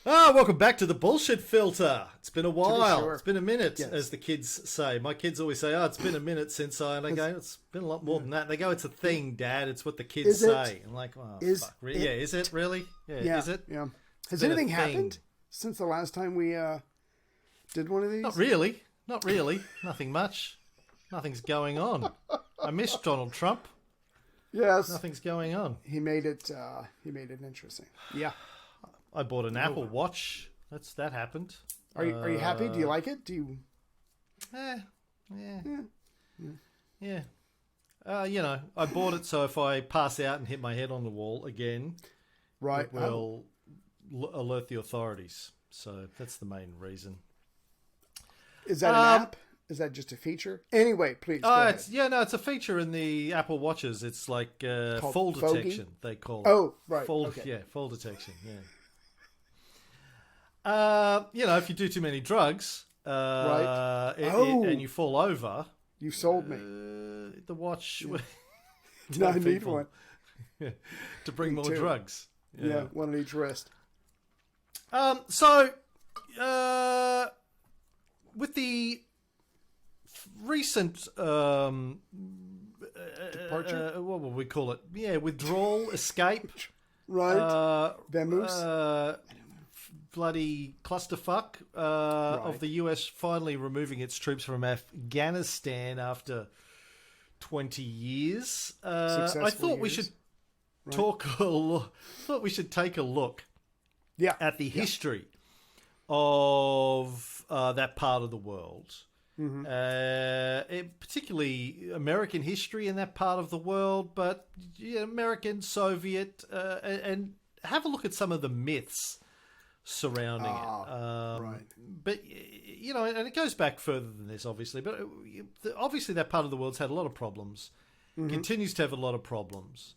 Welcome back to the bullshit filter. It's been a while. Sure. It's been a minute, Yes. as the kids say. My kids always say, it's been a minute since and I go, it's been a lot more than that. They go, it's a thing, Dad. It's what the kids Is it? say. I'm like, fuck. Yeah, is it really? Yeah, is it? Yeah. Has been a anything thing. happened since the last time we did one of these? Not really. Nothing much. Nothing's going on. I miss Donald Trump. Yes. Nothing's going on. He made it interesting. Yeah. I bought an Apple Watch. That happened. Are you happy? Do you like it? Do you? Yeah. I bought it so if I pass out and hit my head on the wall again, Right. it will alert the authorities. So that's the main reason. Is that an app? Is that just a feature? Anyway, please. Go ahead. It's a feature in the Apple Watches. It's like fall Fogey? detection. They call it. Oh, right. Fall, okay. Yeah, fall detection. Yeah. If you do too many drugs, Right. and you fall over, You sold me. the watch. No, I need people one. to bring Me more too. drugs. Yeah, one on each wrist. With the recent Departure? what will we call it? Yeah, withdrawal, escape, Right. Vamoose. bloody clusterfuck of the US finally removing its troops from Afghanistan after 20 years. I thought we should thought we should take a look Yeah. at the history of that part of the world. Mm-hmm. Particularly American history in that part of the world, but American, Soviet, and have a look at some of the myths surrounding it. Right. But, and it goes back further than this, obviously, but obviously that part of the world's had a lot of problems, continues to have a lot of problems.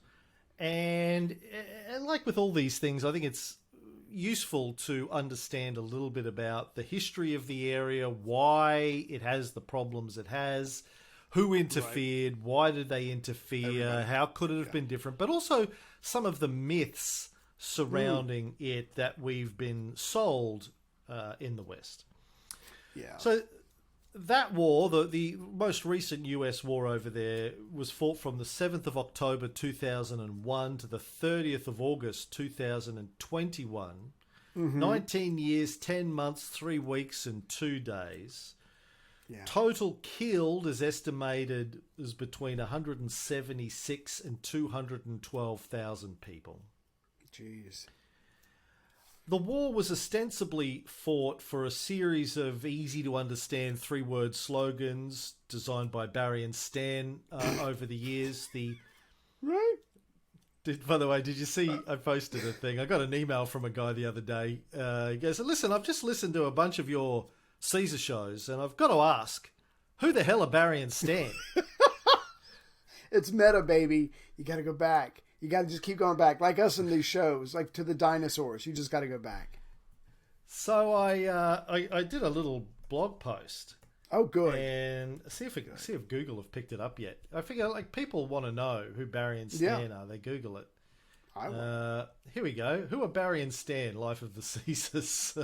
And like with all these things, I think it's useful to understand a little bit about the history of the area, why it has the problems it has, who interfered, why did they interfere, how could it have been different, but also some of the myths surrounding it that we've been sold in the West. Yeah. So that war, the most recent US war over there, was fought from the 7th of October 2001 to the 30th of August 2021. 19 years, 10 months, 3 weeks and 2 days. Yeah. Total killed is estimated as between 176 and 212,000 people. Jeez. The war was ostensibly fought for a series of easy-to-understand three-word slogans designed by Barry and Stan over the years. Right. By the way, did you see I posted a thing? I got an email from a guy the other day. He goes, listen, I've just listened to a bunch of your Caesar shows, and I've got to ask, who the hell are Barry and Stan? It's meta, baby. You got to go back. You got to just keep going back. Like us in these shows, like to the dinosaurs. You just got to go back. So I did a little blog post. Oh, good. And see if Google have picked it up yet. I figure like people want to know who Barry and Stan are. They Google it. Here we go. Who are Barry and Stan? Life of the Caesars.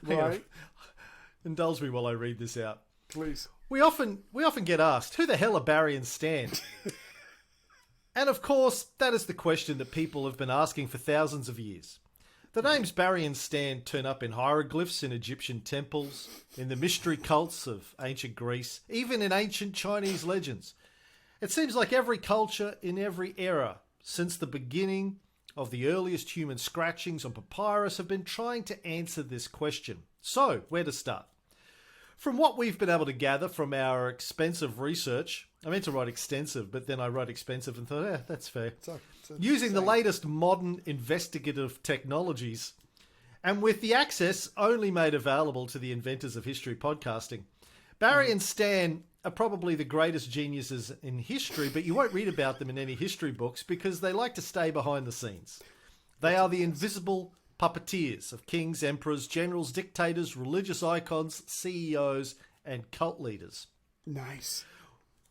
Right. Indulge me while I read this out. Please. We often get asked, who the hell are Barry and Stan? And of course, that is the question that people have been asking for thousands of years. The names Barry and Stan turn up in hieroglyphs in Egyptian temples, in the mystery cults of ancient Greece, even in ancient Chinese legends. It seems like every culture in every era, since the beginning of the earliest human scratchings on papyrus, have been trying to answer this question. So, where to start? From what we've been able to gather from our expensive research, I meant to write extensive, but then I wrote expensive and thought, that's fair. Using the latest modern investigative technologies, and with the access only made available to the inventors of history podcasting, Barry and Stan are probably the greatest geniuses in history, but you won't read about them in any history books because they like to stay behind the scenes. They are the invisible puppeteers of kings, emperors, generals, dictators, religious icons, CEOs, and cult leaders. Nice.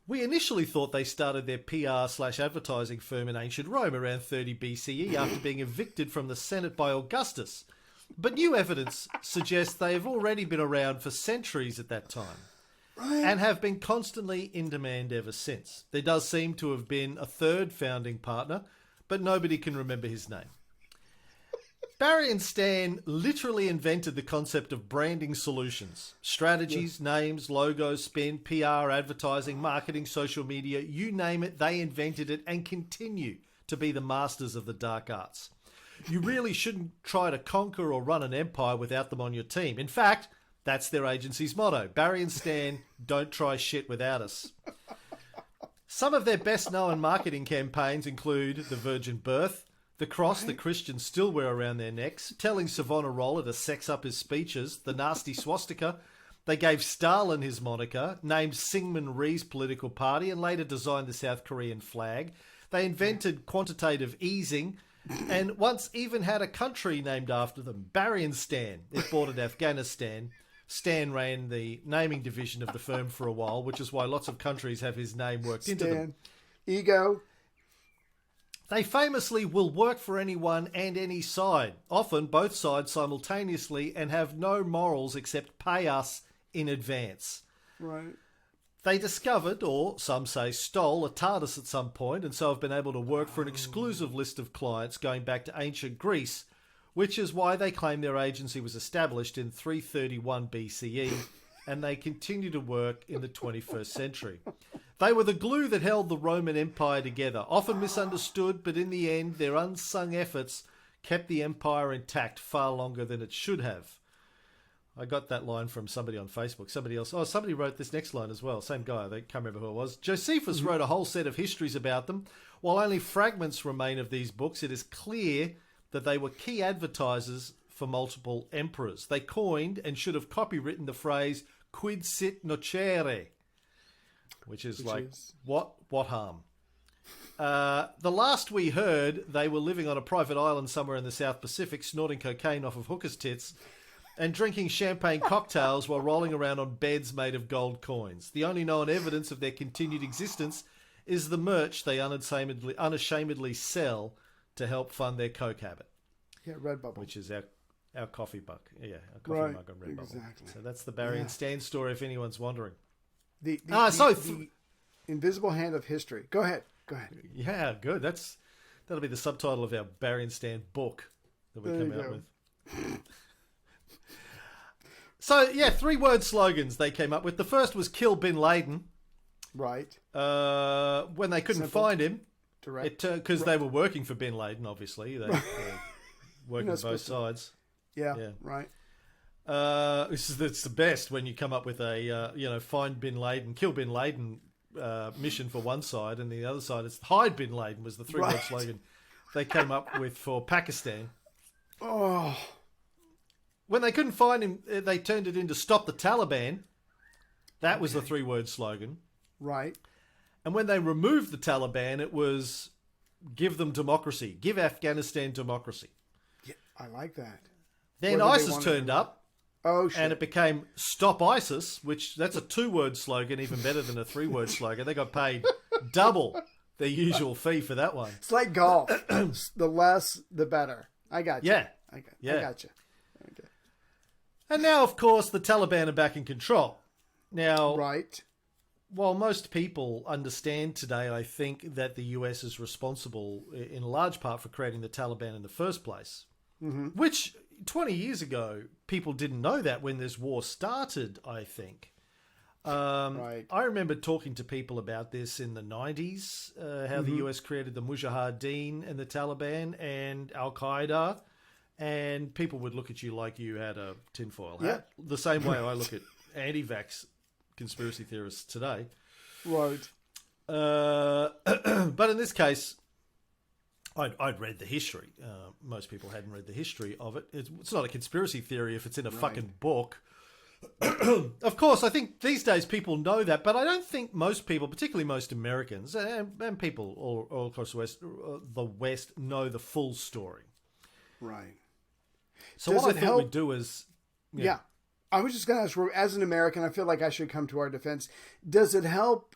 We initially thought they started their PR/advertising firm in ancient Rome around 30 BCE after being evicted from the Senate by Augustus But new evidence suggests they have already been around for centuries at that time. Right. And have been constantly in demand ever since. There does seem to have been a third founding partner, but nobody can remember his name. Barry and Stan literally invented the concept of branding solutions. Strategies, names, logos, spin, PR, advertising, marketing, social media, you name it, they invented it and continue to be the masters of the dark arts. You really shouldn't try to conquer or run an empire without them on your team. In fact, that's their agency's motto. Barry and Stan, don't try shit without us. Some of their best-known marketing campaigns include the Virgin Birth, the cross that Christians still wear around their necks, telling Savonarola to sex up his speeches, the nasty swastika. They gave Stalin his moniker, named Syngman Rhee's political party, and later designed the South Korean flag. They invented quantitative easing, and once even had a country named after them, Barry and Stan. It bordered Afghanistan. Stan ran the naming division of the firm for a while, which is why lots of countries have his name worked into them. Ego. They famously will work for anyone and any side, often both sides simultaneously, and have no morals except pay us in advance. Right. They discovered, or some say stole, a TARDIS at some point, and so have been able to work for an exclusive list of clients going back to ancient Greece, which is why they claim their agency was established in 331 BCE, and they continue to work in the 21st century. They were the glue that held the Roman Empire together, often misunderstood, but in the end, their unsung efforts kept the empire intact far longer than it should have. I got that line from somebody on Facebook. Somebody wrote this next line as well. Same guy, I can't remember who it was. Josephus wrote a whole set of histories about them. While only fragments remain of these books, it is clear that they were key advertisers for multiple emperors. They coined and should have copywritten the phrase quid sit nocere, which is what harm? The last we heard, they were living on a private island somewhere in the South Pacific, snorting cocaine off of hookers' tits and drinking champagne cocktails while rolling around on beds made of gold coins. The only known evidence of their continued existence is the merch they unashamedly sell to help fund their coke habit. Yeah, Redbubble. Which is our coffee mug. Yeah, our coffee mug on Redbubble. Exactly. So that's the Barry and Stan story, if anyone's wondering. The invisible hand of history. Go ahead. Yeah, good. That'll be the subtitle of our Barry and Stan book that we come out with. So, yeah, 3-word slogans they came up with. The first was kill Bin Laden. Right. When they couldn't find him. Direct. Because they were working for Bin Laden, obviously. They were working both sides. Yeah, right. It's the best when you come up with a, find Bin Laden, kill Bin Laden mission for one side, and the other side is hide Bin Laden was the 3-word slogan they came up with for Pakistan. Oh. When they couldn't find him, they turned it into stop the Taliban. That was the 3-word slogan. Right. And when they removed the Taliban, it was give them democracy. Give Afghanistan democracy. Yeah, I like that. Then ISIS turned up. Oh, shit. And it became stop ISIS, which that's a 2-word slogan, even better than a 3-word slogan. They got paid double their usual fee for that one. It's like golf. The less, the better. I got you. Yeah. I got you. Okay. And now, of course, the Taliban are back in control. Now, right. While most people understand today, I think, that the US is responsible in large part for creating the Taliban in the first place, which 20 years ago, people didn't know that when this war started, I think. Right. I remember talking to people about this in the 90s, how the US created the Mujahideen and the Taliban and Al-Qaeda, and people would look at you like you had a tinfoil hat. Yeah. The same way I look at anti-vax conspiracy theorists today. Right. But in this case, I'd read the history. Most people hadn't read the history of it. It's not a conspiracy theory if it's in a fucking book. Of course, I think these days people know that, but I don't think most people, particularly most Americans and people all across the West, know the full story. Right. So what I thought we'd do is... Yeah. I was just going to ask, as an American, I feel like I should come to our defense. Does it help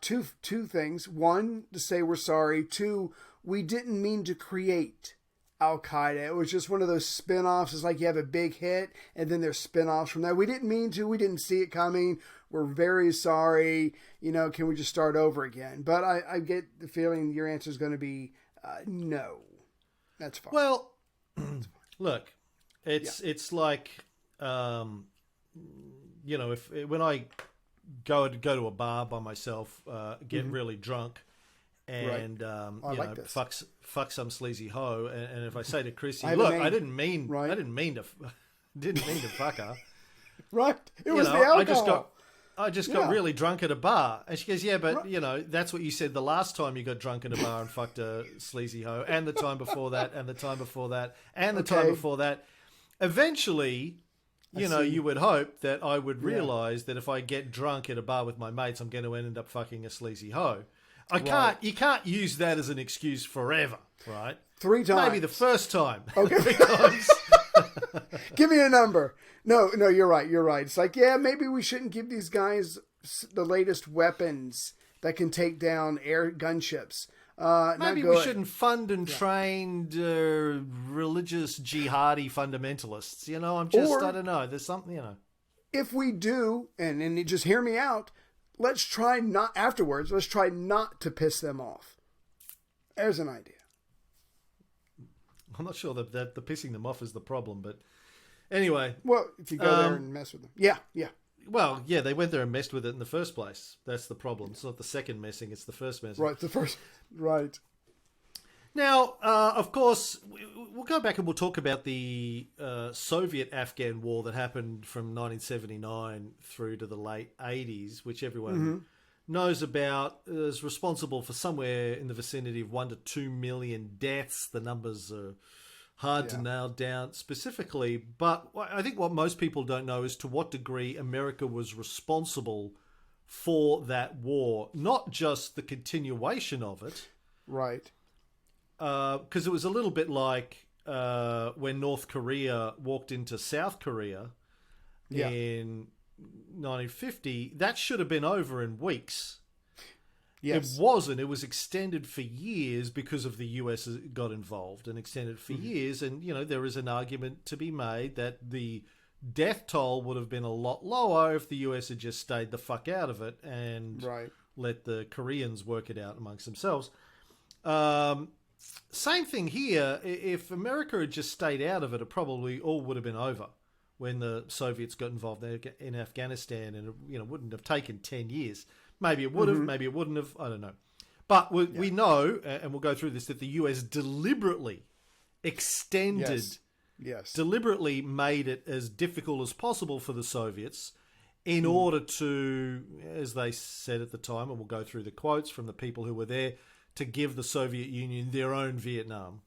two things? One, to say we're sorry. Two, we didn't mean to create Al-Qaeda. It was just one of those spin-offs. It's like you have a big hit, and then there's spin-offs from that. We didn't mean to. We didn't see it coming. We're very sorry. Can we just start over again? But I get the feeling your answer is going to be no. That's fine. Well, look, it's like, if when I go to a bar by myself, get really drunk, and fuck some sleazy hoe, and if I say to Chrissy, look, I didn't mean to fuck her. Right. It was the alcohol. I just got really drunk at a bar. And she goes, yeah, but, that's what you said the last time you got drunk at a bar and fucked a sleazy hoe, and the time before that, and the time before that, and the time before that. Eventually, you would hope that I would realise that if I get drunk at a bar with my mates, I'm going to end up fucking a sleazy hoe. You can't use that as an excuse forever, right? 3 times. Maybe the first time. Okay. 3 times. Give me a number. No, you're right. It's like, maybe we shouldn't give these guys the latest weapons that can take down air gunships. Maybe we shouldn't fund and train religious jihadi fundamentalists. I don't know. There's something, If we do, and you just hear me out, let's try not to piss them off. There's an idea. I'm not sure that the pissing them off is the problem, but anyway. Well, if you go there and mess with them. Yeah. Well, yeah, they went there and messed with it in the first place. That's the problem. It's not the second messing, it's the first messing. Right, the first. Right. Now, of course, we'll go back and we'll talk about the Soviet-Afghan War that happened from 1979 through to the late 80s, which everyone knows about, is responsible for somewhere in the vicinity of 1 to 2 million deaths. The numbers are hard to nail down specifically, but I think what most people don't know is to what degree America was responsible for that war, not just the continuation of it. Right. Because it was a little bit like when North Korea walked into South Korea in 1950. That should have been over in weeks. Yes. It wasn't. It was extended for years because of the US got involved, and extended for years. And, there is an argument to be made that the death toll would have been a lot lower if the US had just stayed the fuck out of it and let the Koreans work it out amongst themselves. Same thing here. If America had just stayed out of it, it probably all would have been over when the Soviets got involved in Afghanistan, and it wouldn't have taken 10 years. Maybe it would have, maybe it wouldn't have, I don't know. But we know, and we'll go through this, that the US deliberately extended, deliberately made it as difficult as possible for the Soviets in order to, as they said at the time, and we'll go through the quotes from the people who were there, to give the Soviet Union their own Vietnam.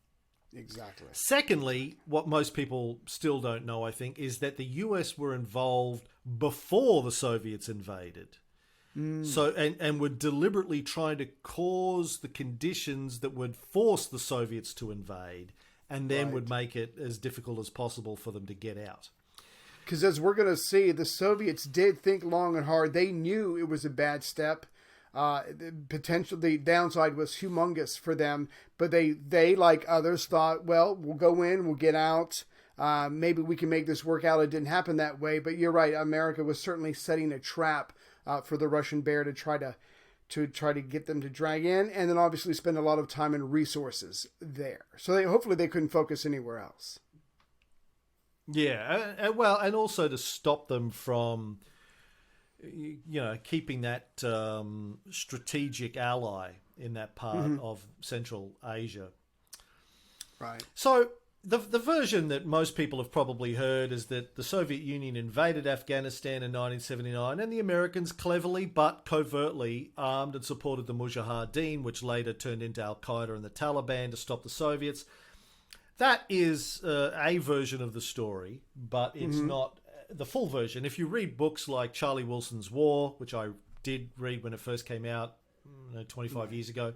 Exactly. Secondly, what most people still don't know, I think, is that the US were involved before the Soviets invaded. So, and were deliberately trying to cause the conditions that would force the Soviets to invade, and then would make it as difficult as possible for them to get out. Because as we're going to see, the Soviets did think long and hard. They knew it was a bad step. The downside was humongous for them, but they like others thought, well, we'll go in, we'll get out. Maybe we can make this work out. It didn't happen that way, but you're right. America was certainly setting a trap for the Russian bear to try to get them to drag in, and then obviously spend a lot of time and resources there. So hopefully they couldn't focus anywhere else. Yeah, and also to stop them from, keeping that strategic ally in that part of Central Asia. Right. So the version that most people have probably heard is that the Soviet Union invaded Afghanistan in 1979, and the Americans cleverly but covertly armed and supported the Mujahideen, which later turned into Al-Qaeda and the Taliban, to stop the Soviets. That is a version of the story, but it's not the full version. If you read books like Charlie Wilson's War, which I did read when it first came out 25 years ago,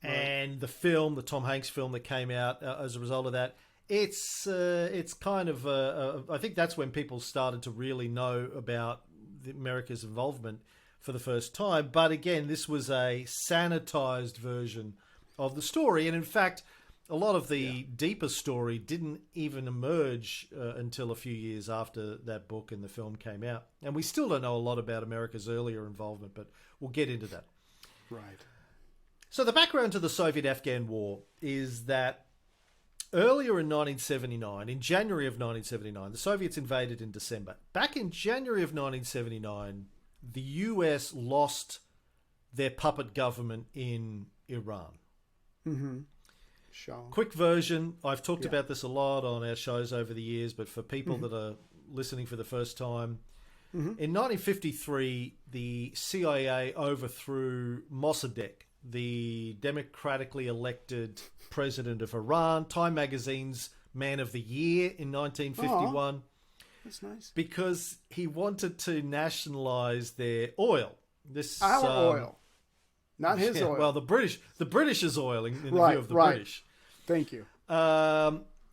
and the Tom Hanks film that came out as a result of that, it's kind of I think that's when people started to really know about America's involvement for the first time. But again, this was a sanitized version of the story, and in fact, A lot of the deeper story didn't even emerge until a few years after that book and the film came out. And we still don't know a lot about America's earlier involvement, but we'll get into that. Right. So the background to the Soviet-Afghan War is that earlier in 1979, in January of 1979, the Soviets invaded in December. Back in January of 1979, the US lost their puppet government in Iran. Mm-hmm. Sure. Quick version. I've talked about this a lot on our shows over the years, but for people that are listening for the first time, in 1953, the CIA overthrew Mossadegh, the democratically elected president of Iran, Time Magazine's Man of the Year in 1951. That's nice. Because he wanted to nationalize their oil. Our oil. Not his oil. Well, the British's oil in the view of the British. Thank you.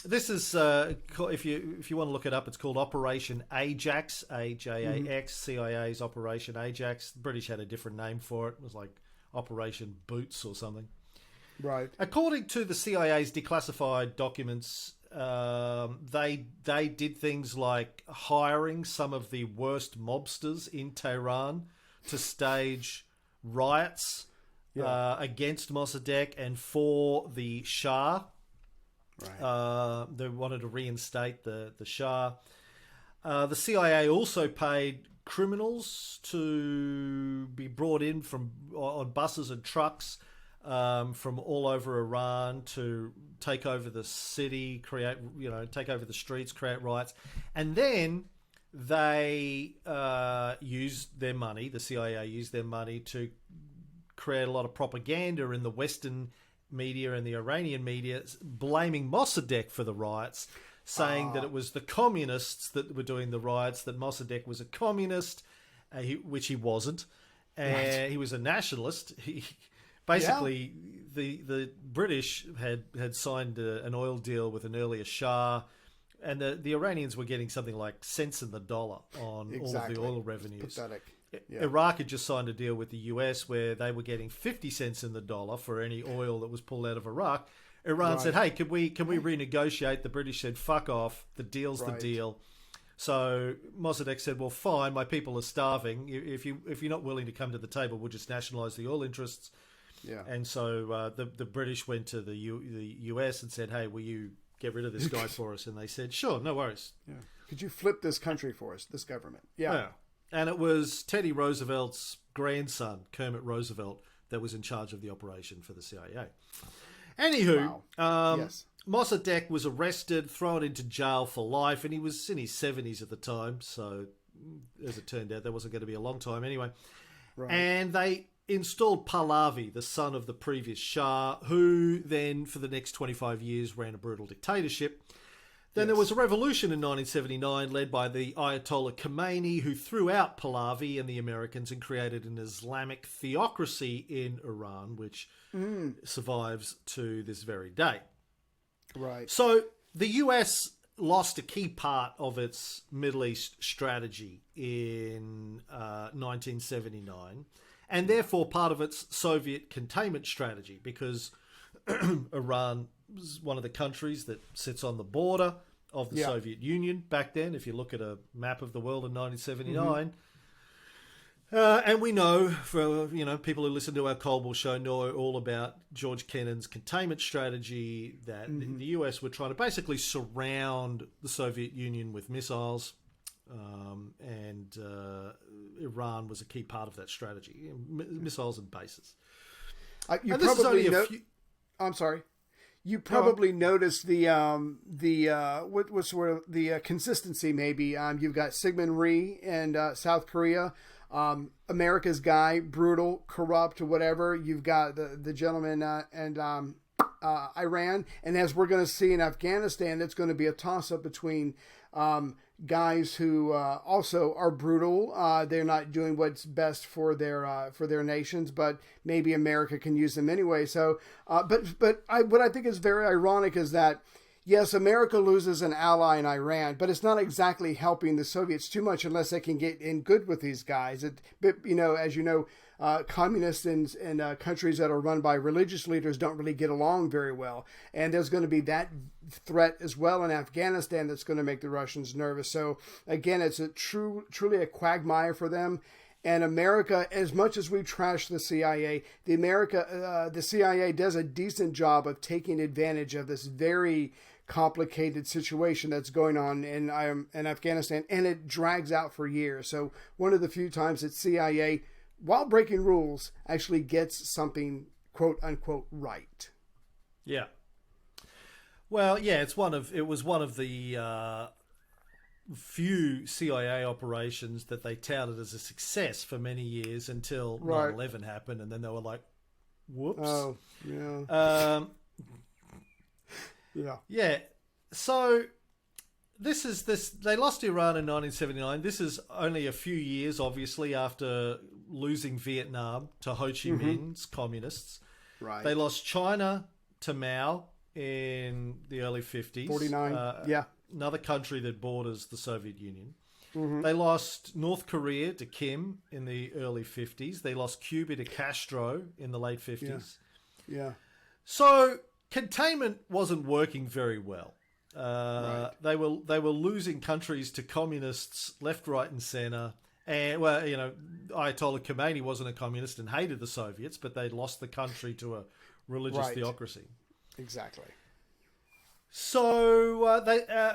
This is if you want to look it up, it's called Operation Ajax, Ajax. CIA's Operation Ajax. The British had a different name for it. It was like Operation Boots or something. Right. According to the CIA's declassified documents, they did things like hiring some of the worst mobsters in Tehran to stage riots against Mossadegh and for the Shah. Right. They wanted to reinstate the Shah. The CIA also paid criminals to be brought in on buses and trucks from all over Iran to take over the city, take over the streets, create riots, and then they used their money. The CIA used their money to create a lot of propaganda in the Western media and the Iranian media, blaming Mossadegh for the riots, saying that it was the communists that were doing the riots, that Mossadegh was a communist, which he wasn't, and he was a nationalist. Basically, the British had signed an oil deal with an earlier Shah, and the Iranians were getting something like cents in the dollar on all of the oil revenues. Pathetic. Yeah. Iraq had just signed a deal with the US where they were getting 50 cents in the dollar for any oil that was pulled out of Iraq. Iran said, "Hey, can we renegotiate?" The British said, "Fuck off. The deal's the deal." So Mossadegh said, "Well, fine. My people are starving. If you're not willing to come to the table, we'll just nationalise the oil interests." Yeah. And so the British went to the US and said, "Hey, will you get rid of this guy for us?" And they said, "Sure, no worries." Yeah. Could you flip this country for us, this government? Yeah. And it was Teddy Roosevelt's grandson, Kermit Roosevelt, that was in charge of the operation for the CIA. Anywho, Mossadegh was arrested, thrown into jail for life, and he was in his 70s at the time. So, as it turned out, that wasn't going to be a long time anyway. Right. And they installed Pahlavi, the son of the previous Shah, who then, for the next 25 years, ran a brutal dictatorship. Then there was a revolution in 1979 led by the Ayatollah Khomeini, who threw out Pahlavi and the Americans and created an Islamic theocracy in Iran, which survives to this very day. Right. So the US lost a key part of its Middle East strategy in 1979, and therefore part of its Soviet containment strategy, because Iran was one of the countries that sits on the border of the Soviet Union back then, if you look at a map of the world in 1979. And we know, for people who listen to our Cold War show know all about George Kennan's containment strategy, that the US were trying to basically surround the Soviet Union with missiles, and Iran was a key part of that strategy, missiles and bases. I'm sorry. You probably noticed the consistency. Maybe you've got Syngman Rhee and South Korea, America's guy, brutal, corrupt, whatever. You've got the gentleman and Iran, and as we're going to see in Afghanistan, it's going to be a toss up between guys who also are brutal. They're not doing what's best for their nations, but maybe America can use them anyway. So, what I think is very ironic is that, yes, America loses an ally in Iran, but it's not exactly helping the Soviets too much unless they can get in good with these guys. As you know, communists and countries that are run by religious leaders don't really get along very well. And there's going to be that threat as well in Afghanistan that's going to make the Russians nervous. So again, it's truly a quagmire for them. And America, as much as we trash the CIA, the CIA does a decent job of taking advantage of this very complicated situation that's going on in Afghanistan, and it drags out for years. So one of the few times that CIA, while breaking rules, actually gets something quote unquote right. Yeah. Well, yeah, it was one of the few CIA operations that they touted as a success for many years until 9/11 happened, and then they were like, "Whoops." Oh, yeah. Yeah. Yeah. So they lost Iran in 1979. This is only a few years, obviously, after losing Vietnam to Ho Chi Minh's communists. Right. They lost China to Mao in the early 50s. 49. Yeah. Another country that borders the Soviet Union. They lost North Korea to Kim in the early 50s. They lost Cuba to Castro in the late 50s. Yeah. So containment wasn't working very well. Right. They were losing countries to communists left, right, and center. And well, you know, Ayatollah Khomeini wasn't a communist and hated the Soviets, but they lost the country to a religious theocracy. Exactly. So,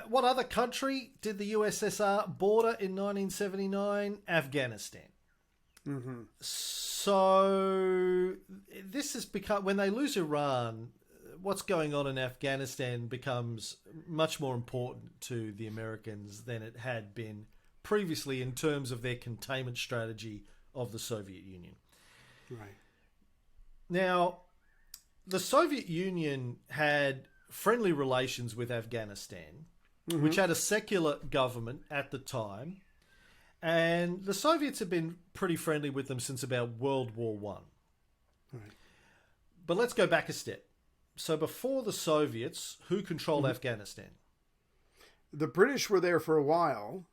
what other country did the USSR border in 1979? Afghanistan. So, this has become, when they lose Iran, what's going on in Afghanistan becomes much more important to the Americans than it had been previously in terms of their containment strategy of the Soviet Union. Right. Now, the Soviet Union had friendly relations with Afghanistan, which had a secular government at the time, and the Soviets had been pretty friendly with them since about World War One. Right. But let's go back a step. So before the Soviets, who controlled Afghanistan? The British were there for a while.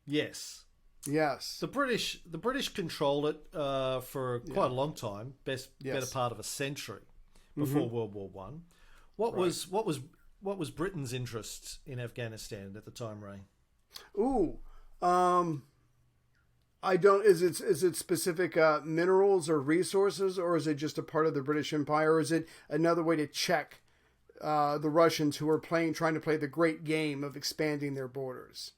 Yes. Yes. The British controlled it for quite a long time, better part of a century before World War One. What was Britain's interest in Afghanistan at the time, Ray? Ooh, I don't. Is it specific minerals or resources, or is it just a part of the British Empire, or is it another way to check the Russians who are trying to play the great game of expanding their borders?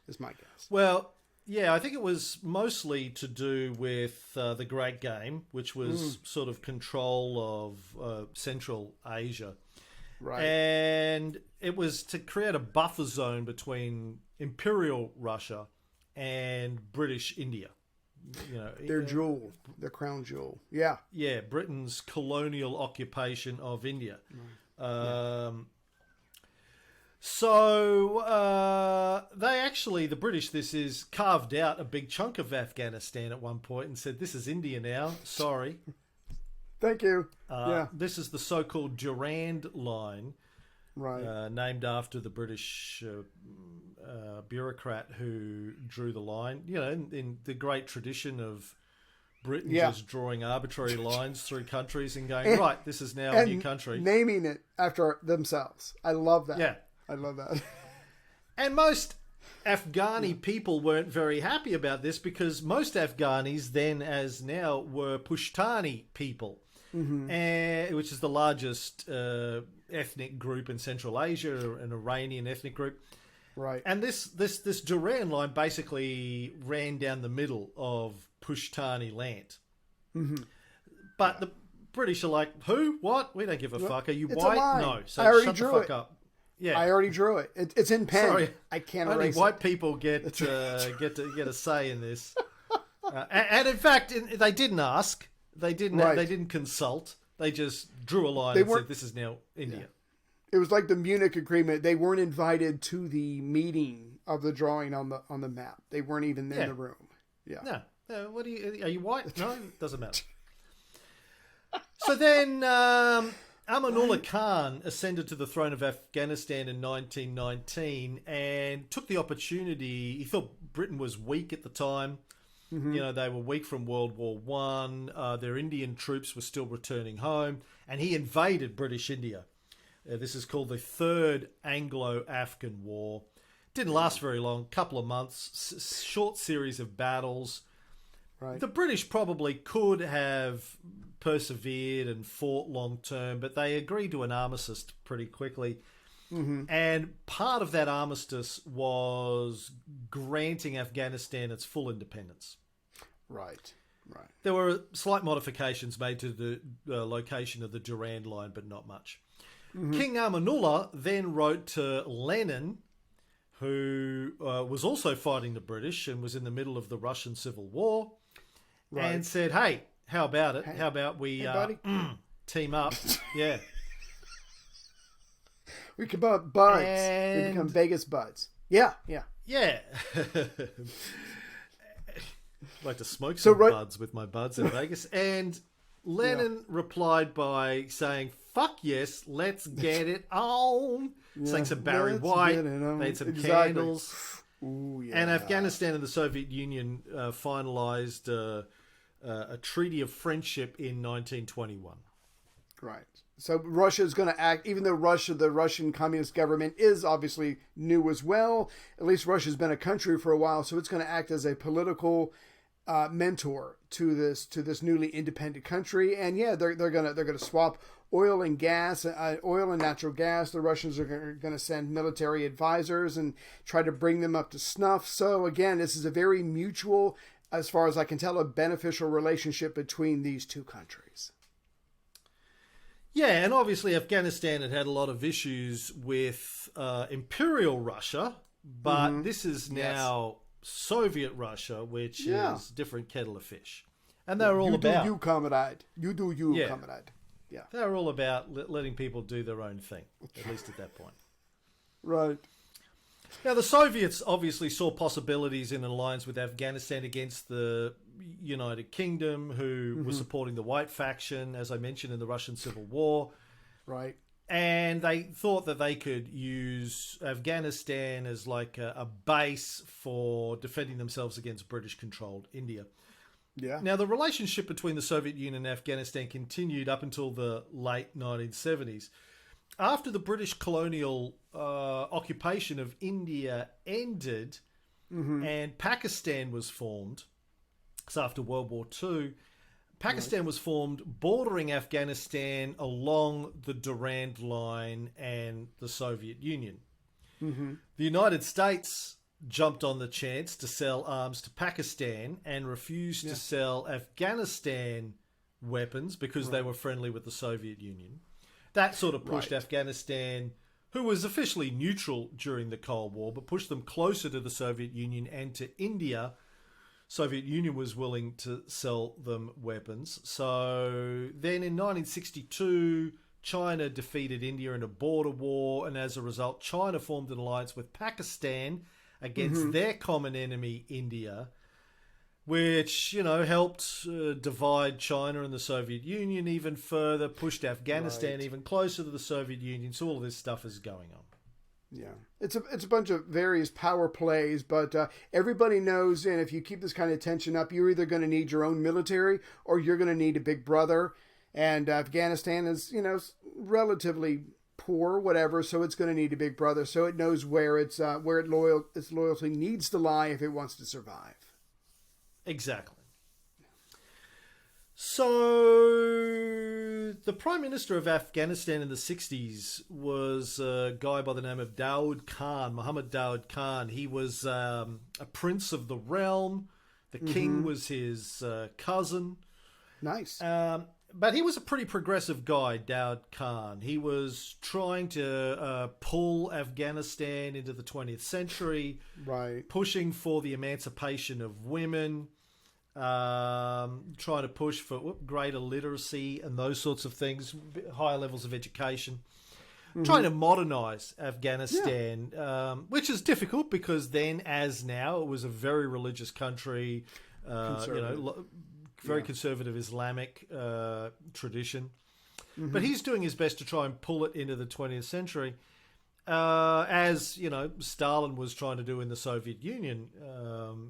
Is my guess. Well, yeah, I think it was mostly to do with the Great Game, which was sort of control of Central Asia. Right. And it was to create a buffer zone between Imperial Russia and British India. You know, their crown jewel. Yeah. Yeah, Britain's colonial occupation of India. So the British, carved out a big chunk of Afghanistan at one point and said, this is India now, sorry. Thank you. This is the so-called Durand Line, right? Named after the British bureaucrat who drew the line. You know, in the great tradition of Britain just drawing arbitrary lines through countries and going, right, this is now a new country. Naming it after themselves. I love that. Yeah. I love that. And most Afghani people weren't very happy about this because most Afghanis then as now were Pushtani people, which is the largest ethnic group in Central Asia, an Iranian ethnic group. Right. And this Durand line basically ran down the middle of Pushtani land. But the British are like, who? What? We don't give a fuck. Are you white? No. So shut the fuck up. Yeah, I already drew it. It's in pen. Sorry, I can't only erase white it. people get a say in this. And in fact, they didn't ask. They didn't. Right. They didn't consult. They just drew a line and said, "This is now India." Yeah. It was like the Munich Agreement. They weren't invited to the meeting of the drawing on the map. They weren't even in the room. Yeah. No. What are you white? No, it doesn't matter. So then. Amanullah Khan ascended to the throne of Afghanistan in 1919 and took the opportunity. He thought Britain was weak at the time. They were weak from World War One. Their Indian troops were still returning home, and he invaded British India. This is called the Third Anglo-Afghan War. Didn't last very long, couple of months, short series of battles. Right. The British probably could have persevered and fought long term, but they agreed to an armistice pretty quickly. And part of that armistice was granting Afghanistan its full independence. Right. There were slight modifications made to the location of the Durand Line, but not much. King Amanullah then wrote to Lenin, who was also fighting the British and was in the middle of the Russian Civil War, and said, hey, how about it? How about we team up? Yeah. We could buds. We become Vegas buds. Yeah. Like to smoke some buds with my buds in Vegas. And Lenin replied by saying, fuck yes, let's get it on. Sang some Barry White, made some candles. Ooh, yeah. And Afghanistan and the Soviet Union finalized a treaty of friendship in 1921. Right. So Russia is going to act, even though the Russian communist government is obviously new as well. At least Russia's been a country for a while, so it's going to act as a political mentor to this newly independent country. And yeah, they're gonna swap oil and gas, oil and natural gas. The Russians are going to send military advisors and try to bring them up to snuff. So again, this is a very mutual, as far as I can tell, a beneficial relationship between these two countries. Yeah, and obviously Afghanistan had a lot of issues with Imperial Russia, but this is now Soviet Russia, which is a different kettle of fish. And they were all about... You, comrade. You do you, comrade. Yeah. They were all about letting people do their own thing, at least at that point. Right. Now, the Soviets obviously saw possibilities in an alliance with Afghanistan against the United Kingdom, who was supporting the White faction, as I mentioned, in the Russian Civil War. Right. And they thought that they could use Afghanistan as like a base for defending themselves against British-controlled India. Yeah. Now, the relationship between the Soviet Union and Afghanistan continued up until the late 1970s. After the British colonial occupation of India ended and Pakistan was formed, so after World War II, Pakistan was formed bordering Afghanistan along the Durand Line and the Soviet Union. The United States jumped on the chance to sell arms to Pakistan and refused to sell Afghanistan weapons because they were friendly with the Soviet Union. That sort of pushed Afghanistan, who was officially neutral during the Cold War, but pushed them closer to the Soviet Union and to India. Soviet Union was willing to sell them weapons. So then in 1962, China defeated India in a border war, and as a result, China formed an alliance with Pakistan against their common enemy, India, which, helped divide China and the Soviet Union even further, pushed Afghanistan even closer to the Soviet Union. So all of this stuff is going on. Yeah, it's a bunch of various power plays, but everybody knows, and if you keep this kind of tension up, you're either going to need your own military or you're going to need a big brother. And Afghanistan is, relatively poor, whatever, so it's going to need a big brother. So it knows where its loyalty needs to lie if it wants to survive. Exactly. So the Prime Minister of Afghanistan in the 60s was a guy by the name of Daud Khan, Muhammad Daud Khan. He was a prince of the realm. The king was his cousin. Nice. But he was a pretty progressive guy, Daud Khan. He was trying to pull Afghanistan into the 20th century, pushing for the emancipation of women, trying to push for greater literacy and those sorts of things, higher levels of education, trying to modernize Afghanistan, which is difficult because then, as now, it was a very religious country, very conservative Islamic tradition. But he's doing his best to try and pull it into the 20th century, as, Stalin was trying to do in the Soviet Union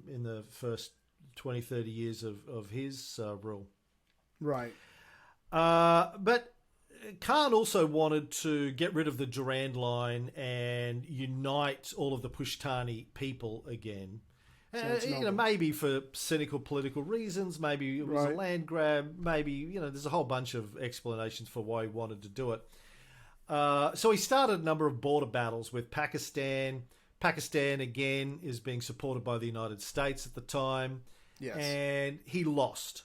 in the first 20, 30 years of his rule. Right. But Khan also wanted to get rid of the Durand Line and unite all of the Pushtani people again. Maybe for cynical political reasons, maybe it was a land grab, maybe, there's a whole bunch of explanations for why he wanted to do it. So he started a number of border battles with Pakistan. Pakistan, again, is being supported by the United States at the time. Yes. And he lost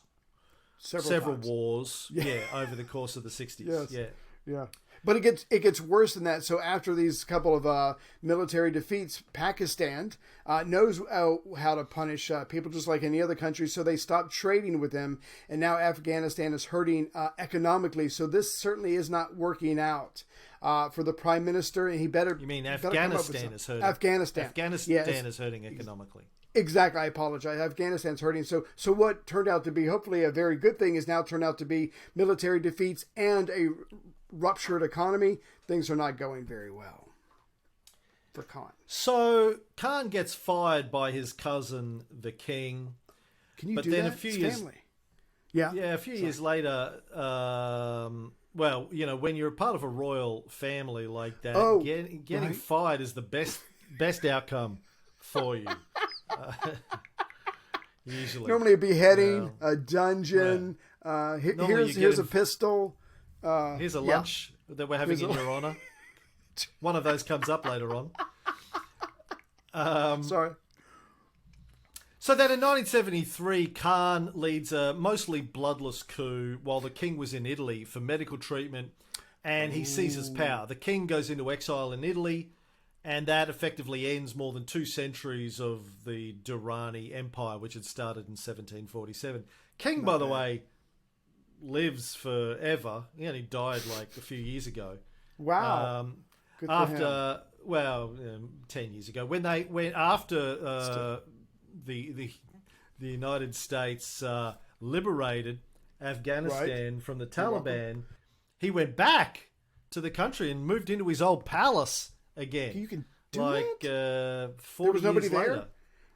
several wars over the course of the 60s. Yes. Yeah. But it gets worse than that. So after these couple of military defeats, Pakistan knows how to punish people just like any other country. So they stopped trading with them, and now Afghanistan is hurting economically. So this certainly is not working out for the prime minister. And he better. You mean Afghanistan is hurting? Afghanistan is hurting economically. Exactly. I apologize. Afghanistan's hurting. So what turned out to be hopefully a very good thing is now turned out to be military defeats and a ruptured economy. Things are not going very well for Khan. So Khan gets fired by his cousin, the king. Can you do that? A few years, family. Yeah. Yeah, a few years later, well, when you're a part of a royal family like that, getting fired is the best outcome for you. Usually. Normally a beheading, a dungeon, here's a pistol. Here's a lunch that we're having in your honor. One of those comes up later on. Sorry. So then in 1973, Khan leads a mostly bloodless coup while the king was in Italy for medical treatment, and he seizes power. The king goes into exile in Italy, and that effectively ends more than 2 centuries of the Durrani Empire, which had started in 1747. King, by the way, lives forever. He only died like a few years ago. Wow. Good after, 10 years ago, when after the United States liberated Afghanistan from the Taliban, he went back to the country and moved into his old palace again. You can do like that? 40 years there? later.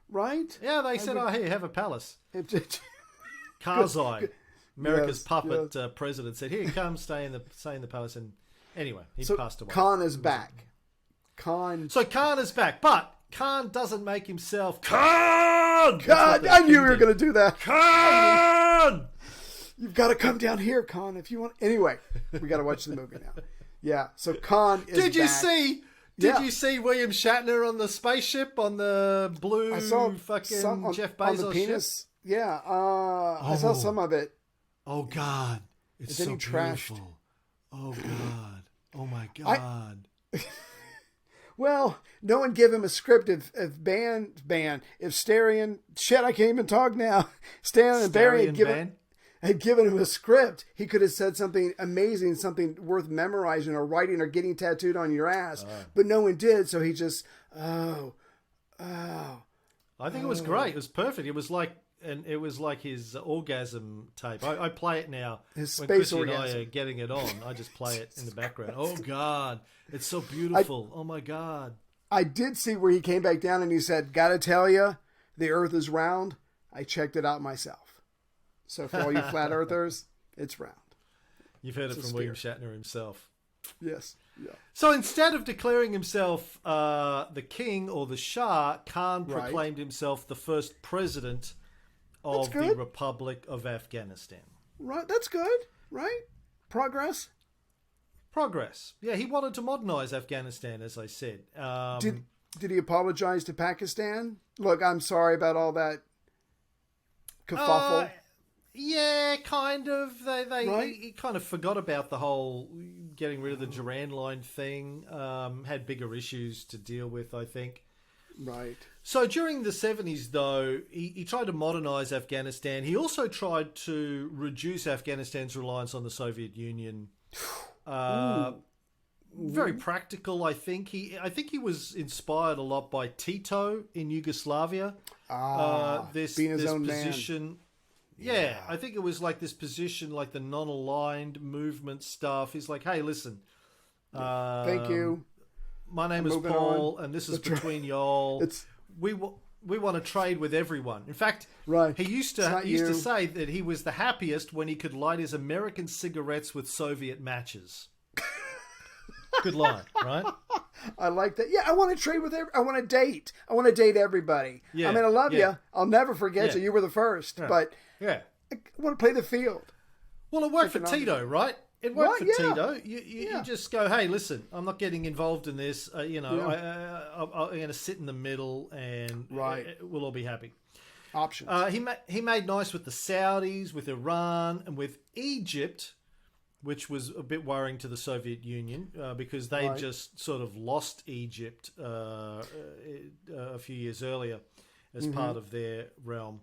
Right? Yeah, they said, here, have a palace. Karzai, America's puppet president, said, here, come stay in the palace. And anyway, he passed away. Khan is back. So Khan is back, but Khan doesn't make himself Khan! God, I knew you were going to do that. Khan! You've got to come down here, Khan, if you want. Anyway, we got to watch the movie now. Yeah, so Khan is Did you back. Did you see William Shatner on the spaceship on the blue fucking Jeff Bezos on the penis? Ship? Yeah, I saw some of it. Oh God, it's so beautiful. Oh God, oh my God. Well, no one gave him a script. If Starion, shit, I can't even talk now. Stan and Barry had given him a script, he could have said something amazing, something worth memorizing or writing or getting tattooed on your ass. But no one did, so he just, I think it was great. It was perfect. It was like his orgasm tape. I play it now. His when space Chrissy orgasm. and I are getting it on, I just play it in the background. Oh God, it's so beautiful. Oh my God. I did see where he came back down and he said, "Gotta tell you, the Earth is round." I checked it out myself. So for all you flat earthers, it's round. You've heard it from William Shatner himself. Yes. Yeah. So instead of declaring himself the king or the Shah, Khan proclaimed himself the first president of the Republic of Afghanistan. Right. That's good. Right. Progress. Yeah, he wanted to modernize Afghanistan, as I said. Did he apologize to Pakistan? Look, I'm sorry about all that kerfuffle. Yeah, kind of. He kind of forgot about the whole getting rid of the Durand Line thing. Had bigger issues to deal with, I think. Right. So during the 70s, though, he tried to modernize Afghanistan. He also tried to reduce Afghanistan's reliance on the Soviet Union. Very practical, I think. I think he was inspired a lot by Tito in Yugoslavia. This own position. Man. Yeah, I think it was like this position, like the non-aligned movement stuff. He's like, hey, listen. Thank you. My name is Paul, and this is between y'all. we want to trade with everyone. In fact, Right. he used to say that he was the happiest when he could light his American cigarettes with Soviet matches. Good line, right? I like that. Yeah, I want to trade with I want to date. I want to date everybody. Yeah, I mean, I love yeah. you. I'll never forget Yeah. you. You were the first. But Yeah. I want to play the field. Well, it worked for Tito, right? It worked for Right, yeah. Tito. You just go, hey, listen, I'm not getting involved in this. I'm going to sit in the middle, and we'll all be happy. Options. He made nice with the Saudis, with Iran, and with Egypt, which was a bit worrying to the Soviet Union because they just sort of lost Egypt a few years earlier as part of their realm.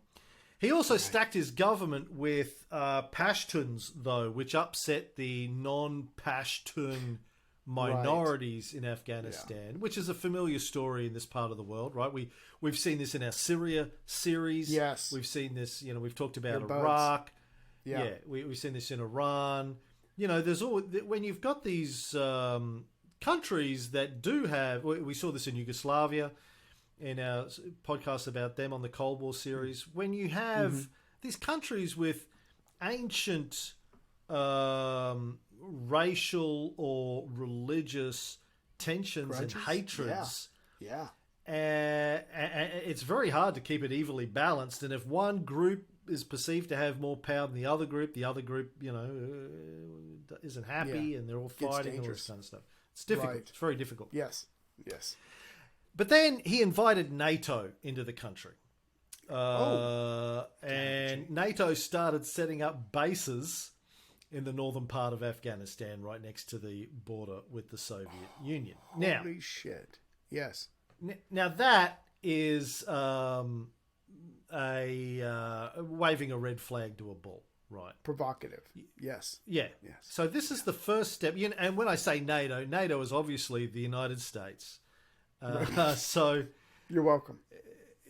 He also stacked his government with Pashtuns, though, which upset the non-Pashtun minorities in Afghanistan, which is a familiar story in this part of the world, right? We've seen this in our Syria series. Yes. We've seen this, we've talked about Iraq. Yeah. We've seen this in Iran. There's all when you've got these countries that do have. We saw this in Yugoslavia in our podcast about them on the Cold War series. When you have these countries with ancient racial or religious tensions and hatreds, it's very hard to keep it evenly balanced. And if one group is perceived to have more power than the other group isn't happy, and they're all fighting and all this kind of stuff. It's difficult. Right. It's very difficult. Yes. But then he invited NATO into the country. And NATO started setting up bases in the northern part of Afghanistan, right next to the border with the Soviet Union. Holy shit. Yes. Now that is waving a red flag to a bull, right? Provocative. Yes. Yeah. Yes. So this is the first step. And when I say NATO, NATO is obviously the United States. So you're welcome.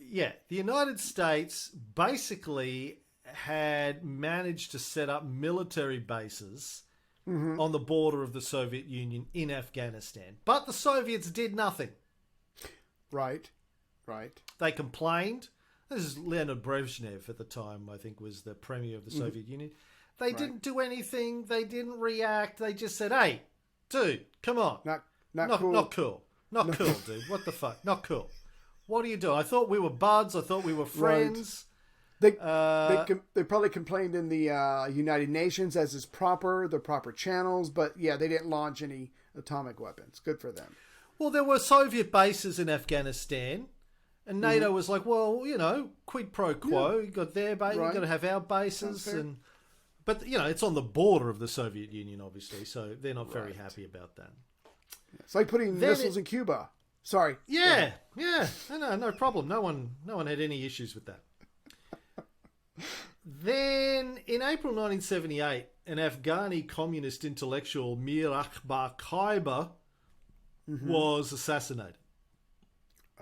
Yeah, the United States basically had managed to set up military bases on the border of the Soviet Union in Afghanistan. But the Soviets did nothing. Right. They complained. This is Leonid Brezhnev at the time, I think, was the premier of the Soviet Union. They didn't do anything. They didn't react. They just said, hey, dude, come on. Not cool. Not cool. Not cool, dude. What the fuck? Not cool. What are you doing? I thought we were buds. I thought we were friends. Right. They probably complained in the United Nations, as is proper, the proper channels, but yeah, they didn't launch any atomic weapons. Good for them. Well, there were Soviet bases in Afghanistan, and NATO was like, well, quid pro quo. You got their base, you got to have our bases, but it's on the border of the Soviet Union, obviously, so they're not very happy about that. It's like putting missiles in Cuba. Sorry. Yeah. No problem. No one had any issues with that. Then, in April 1978, an Afghani communist intellectual, Mir Akbar Khyber, was assassinated.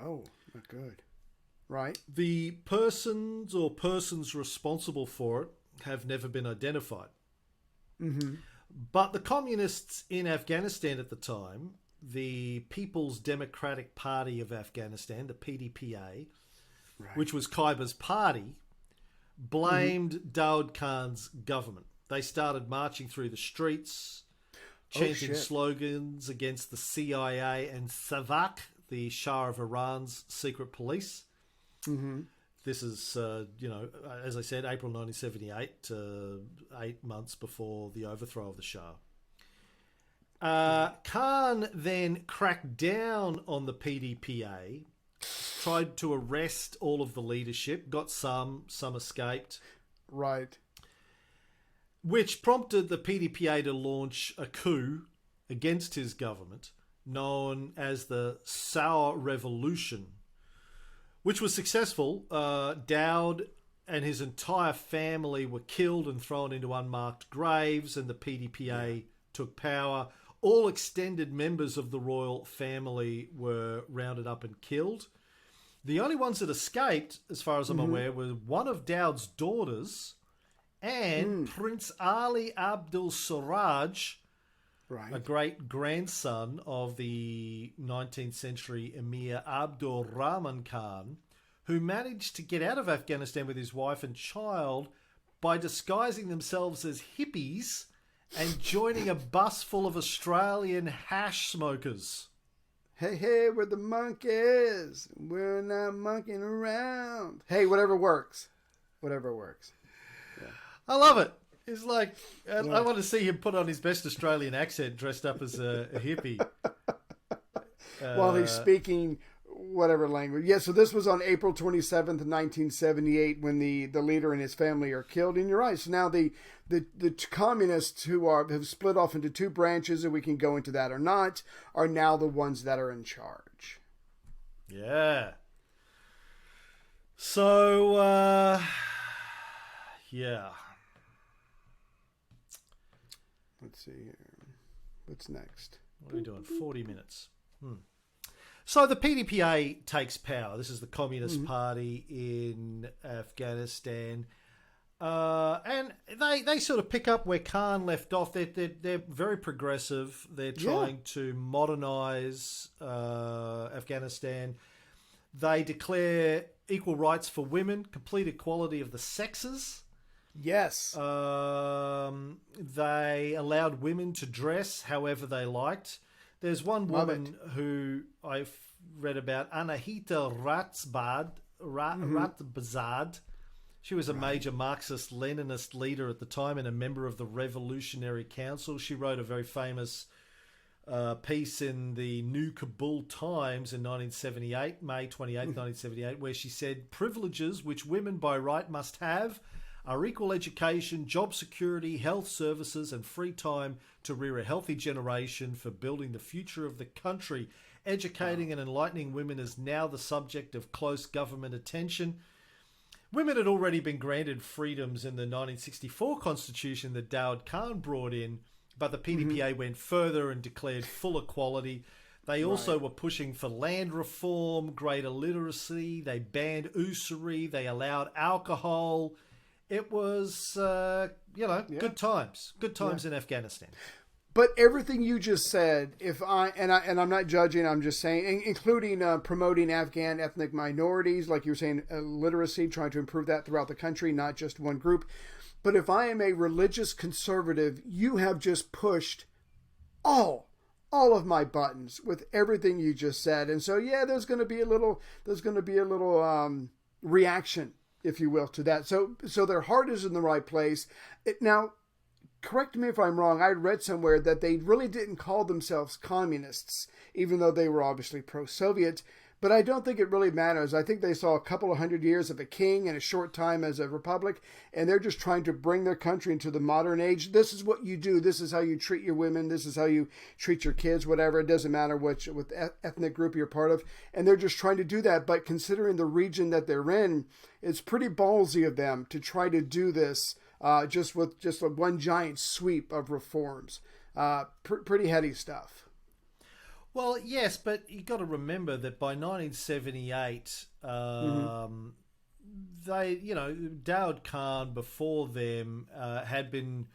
Oh, not good. Right. The persons or persons responsible for it have never been identified. But the communists in Afghanistan at the time, the People's Democratic Party of Afghanistan, the PDPA, which was Khyber's party, blamed Daud Khan's government. They started marching through the streets, chanting slogans against the CIA and SAVAK, the Shah of Iran's secret police. This is, as I said, April 1978, 8 months before the overthrow of the Shah. Khan then cracked down on the PDPA, tried to arrest all of the leadership, got some escaped. Right. Which prompted the PDPA to launch a coup against his government, known as the Sour Revolution, which was successful. Daud and his entire family were killed and thrown into unmarked graves, and the PDPA took power. All extended members of the royal family were rounded up and killed. The only ones that escaped, as far as I'm aware, were one of Daud's daughters and Prince Ali Abdul Siraj, a great grandson of the 19th century Emir Abdul Rahman Khan, who managed to get out of Afghanistan with his wife and child by disguising themselves as hippies and joining a bus full of Australian hash smokers. Hey, hey, we're the monkeys. We're not monkeying around. Hey, whatever works. Whatever works. Yeah. I love it. It's like, I want to see him put on his best Australian accent dressed up as a hippie. While he's speaking whatever language. Yeah, so this was on April 27th, 1978, when the leader and his family are killed. And you're right. So now the communists who have split off into two branches, and we can go into that or not, are now the ones that are in charge. Yeah. So, yeah. Let's see here. What's next? What are we doing? 40 minutes. So the PDPA takes power. This is the Communist Party in Afghanistan. And they sort of pick up where Khan left off. They're very progressive. They're trying to modernize Afghanistan. They declare equal rights for women, complete equality of the sexes. Yes. They allowed women to dress however they liked. There's one woman who I've read about, Anahita Ratbazad. She was a major Marxist-Leninist leader at the time and a member of the Revolutionary Council. She wrote a very famous piece in the New Kabul Times in 1978, May 28th, 1978, where she said, privileges which women by right must have are equal education, job security, health services, and free time to rear a healthy generation for building the future of the country. Educating and enlightening women is now the subject of close government attention. Women had already been granted freedoms in the 1964 constitution that Daud Khan brought in, but the PDPA went further and declared full equality. They also were pushing for land reform, greater literacy. They banned usury. They allowed alcohol. It was, good times. Good times in Afghanistan. But everything you just said, I'm not judging, I'm just saying, including promoting Afghan ethnic minorities, like you were saying, literacy, trying to improve that throughout the country, not just one group. But if I am a religious conservative, you have just pushed all of my buttons with everything you just said. And so, yeah, there's going to be a little reaction, if you will, to that. So their heart is in the right place. Now, correct me if I'm wrong, I read somewhere that they really didn't call themselves communists, even though they were obviously pro-Soviet. But I don't think it really matters. I think they saw a couple of 100 years of a king and a short time as a republic, and they're just trying to bring their country into the modern age. This is what you do. This is how you treat your women. This is how you treat your kids, whatever. It doesn't matter what ethnic group you're part of. And they're just trying to do that. But considering the region that they're in, it's pretty ballsy of them to try to do this just with one giant sweep of reforms. Pretty heady stuff. Well, yes, but you've got to remember that by 1978, Daud Khan before them had been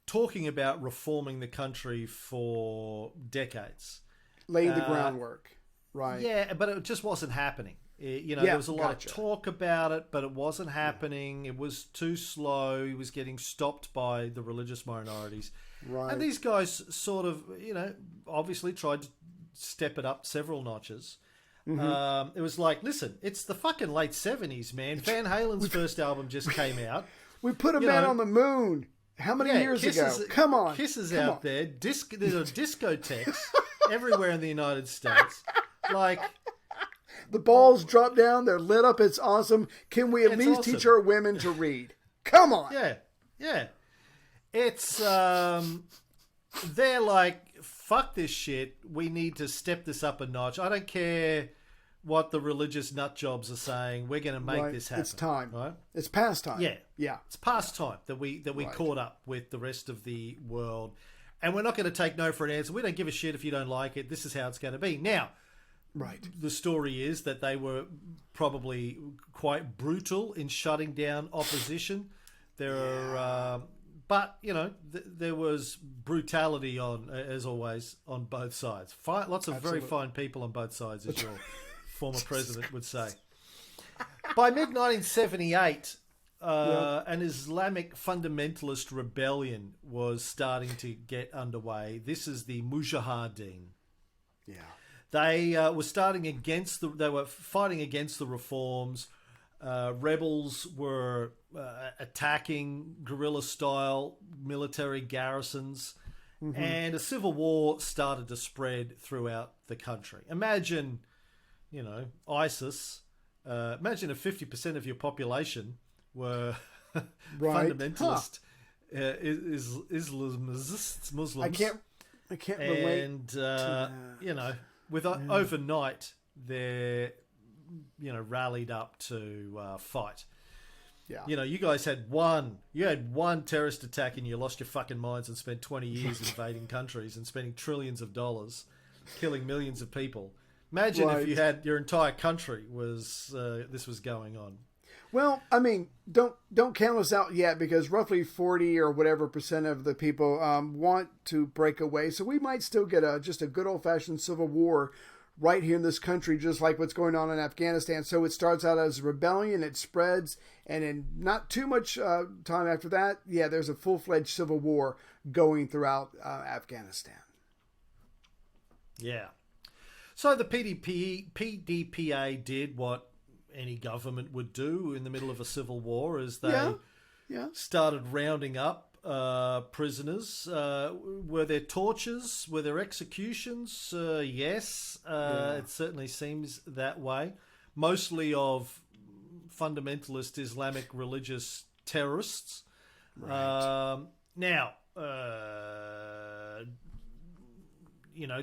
talking about reforming the country for decades. Laying the groundwork, right. Yeah, but it just wasn't happening. There was a lot of talk about it, but it wasn't happening. It was too slow. It was getting stopped by the religious minorities. Right. And these guys sort of, obviously tried to step it up several notches. It was like, listen, it's the fucking late 70s, man. Van Halen's first album just came out. We put a man on the moon. How many years ago? Come on. Kiss is out there. There's discotheques everywhere in the United States. Like... The balls drop down. They're lit up. It's awesome. Can we at least teach our women to read? Come on. Yeah. It's, they're like, fuck this shit. We need to step this up a notch. I don't care what the religious nut jobs are saying. We're going to make this happen. It's time. Right? It's past time. Yeah. It's past time that we caught up with the rest of the world. And we're not going to take no for an answer. We don't give a shit if you don't like it. This is how it's going to be. Now, the story is that they were probably quite brutal in shutting down opposition. There was brutality as always, on both sides. Lots of very fine people on both sides, as your former president would say. By mid-1978, Yeah. an Islamic fundamentalist rebellion was starting to get underway. This is the Mujahideen. Yeah. They They were fighting against the reforms. Rebels were attacking guerrilla-style military garrisons, and a civil war started to spread throughout the country. Imagine, ISIS. Imagine if 50% of your population were Right. fundamentalist Islamists, Muslims. I can't relate. And that. overnight they're rallied up to fight. Yeah. You guys had one terrorist attack and you lost your fucking minds and spent 20 years invading countries and spending trillions of dollars killing millions of people. Imagine if you had your entire country this was going on. Well, I mean, don't count us out yet, because roughly 40 or whatever percent of the people want to break away. So we might still get just a good old-fashioned civil war right here in this country, just like what's going on in Afghanistan. So it starts out as a rebellion, it spreads, and in not too much time after that, there's a full-fledged civil war going throughout Afghanistan. Yeah. So the PDPA did what any government would do in the middle of a civil war, as they started rounding up prisoners. Were there tortures? Were there executions? Yes. It certainly seems that way. Mostly of fundamentalist Islamic religious terrorists. Right. Now,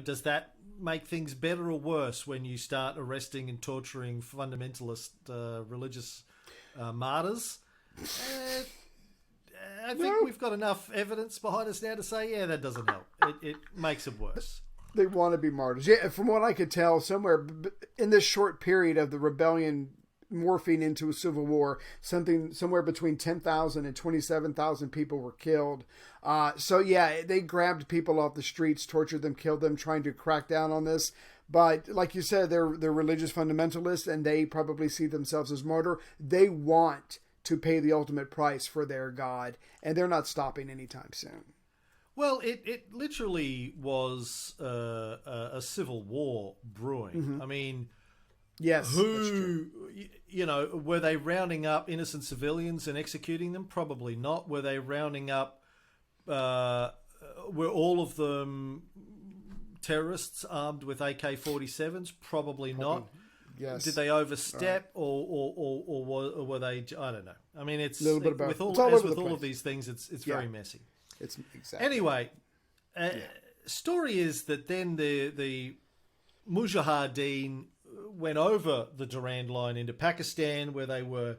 does that make things better or worse when you start arresting and torturing fundamentalist religious martyrs? I think we've got enough evidence behind us now to say, that doesn't help. It makes it worse. They want to be martyrs. Yeah, from what I could tell, somewhere in this short period of the rebellion morphing into a civil war, somewhere between 10,000 and 27,000 people were killed. They grabbed people off the streets, tortured them, killed them, trying to crack down on this. But like you said, they're religious fundamentalists, and they probably see themselves as martyr. They want to pay the ultimate price for their God, and they're not stopping anytime soon. Well, it literally was a civil war brewing. Mm-hmm. I mean, yes, were they rounding up innocent civilians and executing them? Probably not. Were they rounding up? Were all of them terrorists armed with AK-47s? Probably not. Yes. Did they overstep, or were they? I don't know. I mean, it's a little bit about with all of these things. It's very messy. It's exactly. Anyway, story is that then the Mujahideen went over the Durand Line into Pakistan, where they were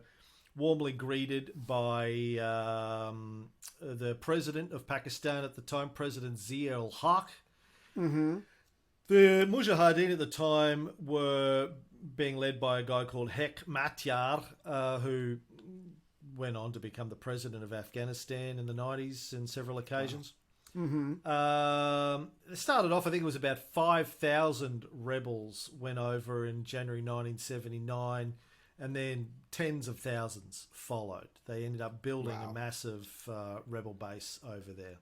warmly greeted by the president of Pakistan at the time, President Zia-ul-Haq. Mm-hmm. The Mujahideen at the time were being led by a guy called Hek Matyar, who went on to become the president of Afghanistan in the 90s on several occasions. Mm-hmm. It started off, I think it was about 5,000 rebels went over in January 1979, and then tens of thousands followed. They ended up building a massive rebel base over there.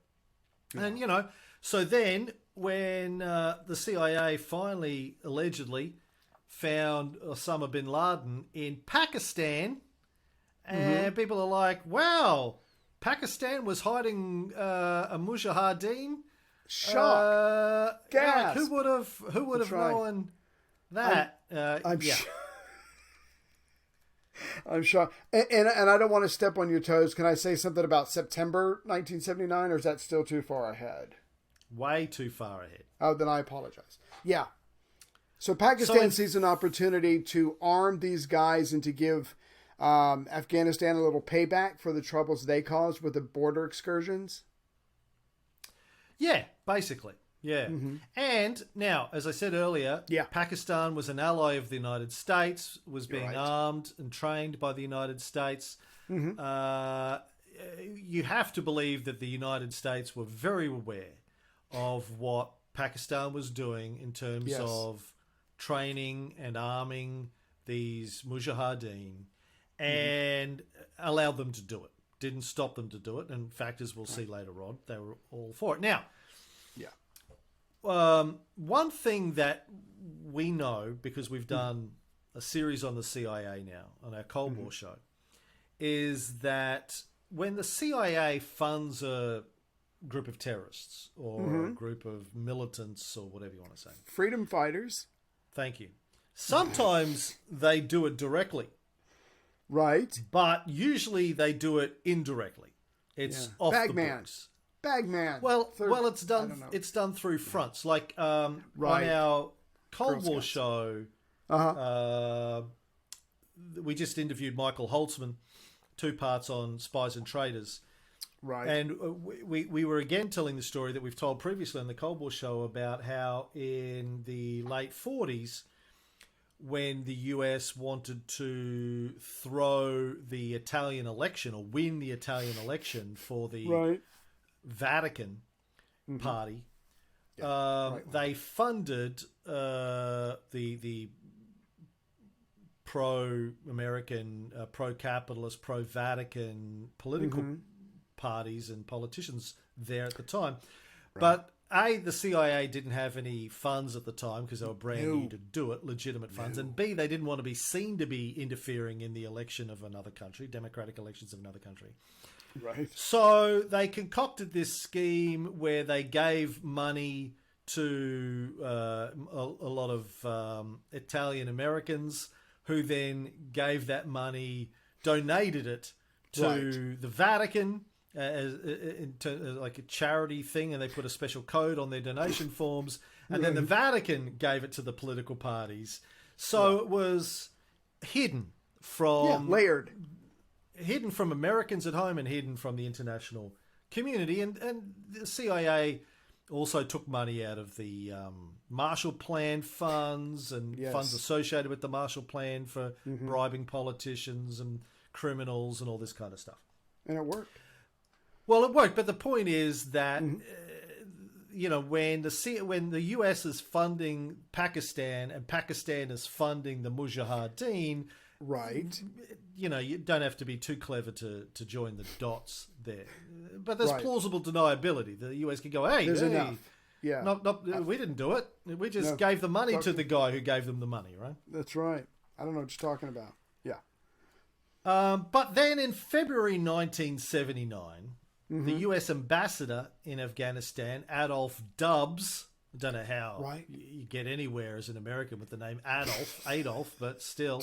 Yeah. And, so then when the CIA finally, allegedly, found Osama bin Laden in Pakistan, and people are like, wow, Pakistan was hiding a Mujahideen? Shock. Like, who would have known that? I'm shocked. And I don't want to step on your toes. Can I say something about September 1979, or is that still too far ahead? Way too far ahead. Oh, then I apologize. Yeah. So Pakistan sees an opportunity to arm these guys and to give Afghanistan a little payback for the troubles they caused with the border excursions. Yeah, basically. Yeah. Mm-hmm. And now, as I said earlier, Pakistan was an ally of the United States, was being armed and trained by the United States. Mm-hmm. You have to believe that the United States were very aware of what Pakistan was doing in terms of training and arming these Mujahideen. and allowed them to do it. Didn't stop them to do it. And in fact, as we'll see later on, they were all for it. Now, one thing that we know, because we've done a series on the CIA now, on our Cold War show, is that when the CIA funds a group of terrorists or a group of militants or whatever you want to say. Freedom fighters. Thank you. Sometimes they do it directly. Right. But usually they do it indirectly. It's off the books. Bagman. Well, it's done. It's done through fronts. Like on our Cold War show, we just interviewed Michael Holtzman, 2 parts on spies and traitors. Right. And we were again telling the story that we've told previously on the Cold War show about how in the late 40s, when the US wanted to throw the Italian election or win the Italian election for the Vatican party, they funded the pro-American, pro-capitalist, pro-Vatican political parties and politicians there at the time. But A, the CIA didn't have any funds at the time because they were brand new to do it, legitimate funds. And B, they didn't want to be seen to be interfering in the election of another country, democratic elections of another country. Right. So they concocted this scheme where they gave money to a lot of Italian Americans who then gave that money, donated it to the Vatican like a charity thing, and they put a special code on their donation forms, and then the Vatican gave it to the political parties. So it was hidden from layered. Hidden from Americans at home and hidden from the international community. And the CIA also took money out of the Marshall Plan funds and funds associated with the Marshall Plan for bribing politicians and criminals and all this kind of stuff. And it worked. Well, it worked, but the point is that when the US is funding Pakistan and Pakistan is funding the Mujahideen, right? You don't have to be too clever to join the dots there. But there's plausible deniability. The US can go, there's enough. Yeah. We didn't do it. We just gave the money to the guy who gave them the money, right? That's right. I don't know what you're talking about. Yeah. But then in February 1979, the US ambassador in Afghanistan, Adolf Dubs, I don't know how you get anywhere as an American with the name Adolf, but still.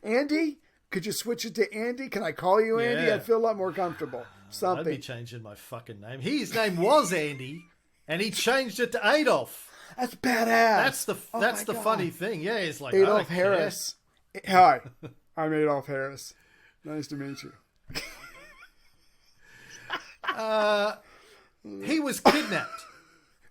Andy? Could you switch it to Andy? Can I call you Andy? I'd feel a lot more comfortable. Something. I'd be changing my fucking name. His name was Andy, and he changed it to Adolf. That's badass. That's the funny thing. Yeah, it's like Adolf Harris. Hi, I'm Adolf Harris. Nice to meet you. He was kidnapped.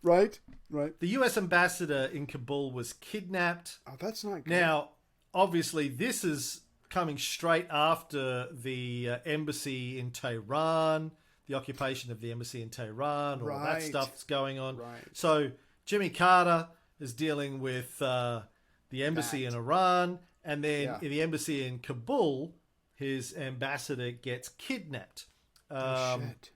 Right. The U.S. ambassador in Kabul was kidnapped. Oh, that's not good. Now, obviously, this is coming straight after the embassy in Tehran, the occupation of the embassy in Tehran, all that stuff's going on. Right. So Jimmy Carter is dealing with the embassy in Iran, and then in the embassy in Kabul, his ambassador gets kidnapped. Shit.